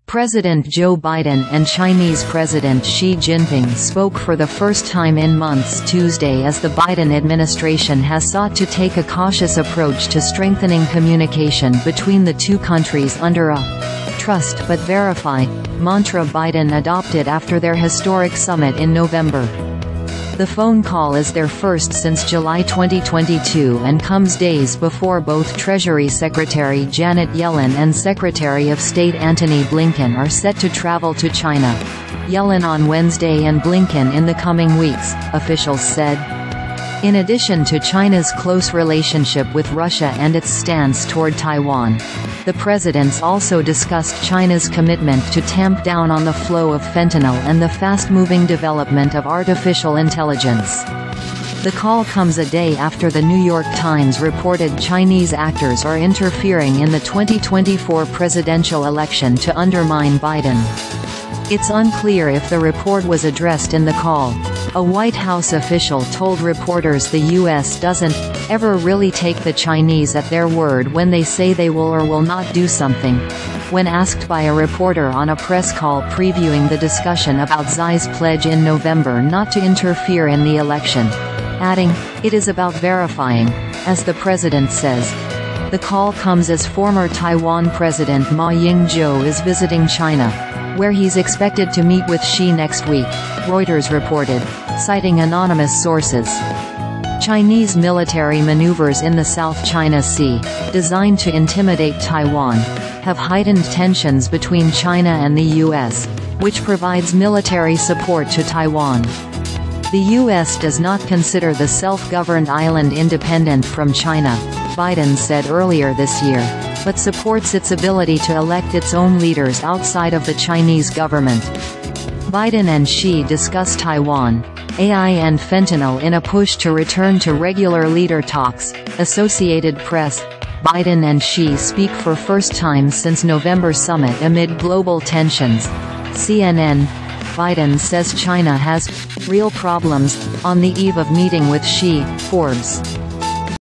President Joe Biden and Chinese President Xi Jinping spoke for the first time in months Tuesday as the Biden administration has sought to take a cautious approach to strengthening communication between the two countries under a "trust but verify" mantra Biden adopted after their historic summit in November. The phone call is their first since July 2022 and comes days before both Treasury Secretary Janet Yellen and Secretary of State Antony Blinken are set to travel to China. Yellen on Wednesday and Blinken in the coming weeks, officials said. In addition to China's close relationship with Russia and its stance toward Taiwan, the presidents also discussed China's commitment to tamp down on the flow of fentanyl and the fast-moving development of artificial intelligence. The call comes a day after the New York Times reported Chinese actors are interfering in the 2024 presidential election to undermine Biden. It's unclear if the report was addressed in the call. A White House official told reporters the U.S. doesn't ever really take the Chinese at their word when they say they will or will not do something. When asked by a reporter on a press call previewing the discussion about Xi's pledge in November not to interfere in the election, adding, "It is about verifying," as the president says. The call comes as former Taiwan President Ma Ying-jeou is visiting China, where he's expected to meet with Xi next week, Reuters reported, citing anonymous sources. Chinese military maneuvers in the South China Sea, designed to intimidate Taiwan, have heightened tensions between China and the U.S., which provides military support to Taiwan. The U.S. does not consider the self-governed island independent from China, Biden said earlier this year, but supports its ability to elect its own leaders outside of the Chinese government. Biden and Xi discuss Taiwan, AI and fentanyl in a push to return to regular leader talks, Associated Press. Biden and Xi speak for first time since November summit amid global tensions. CNN. Biden says China has real problems on the eve of meeting with Xi, Forbes.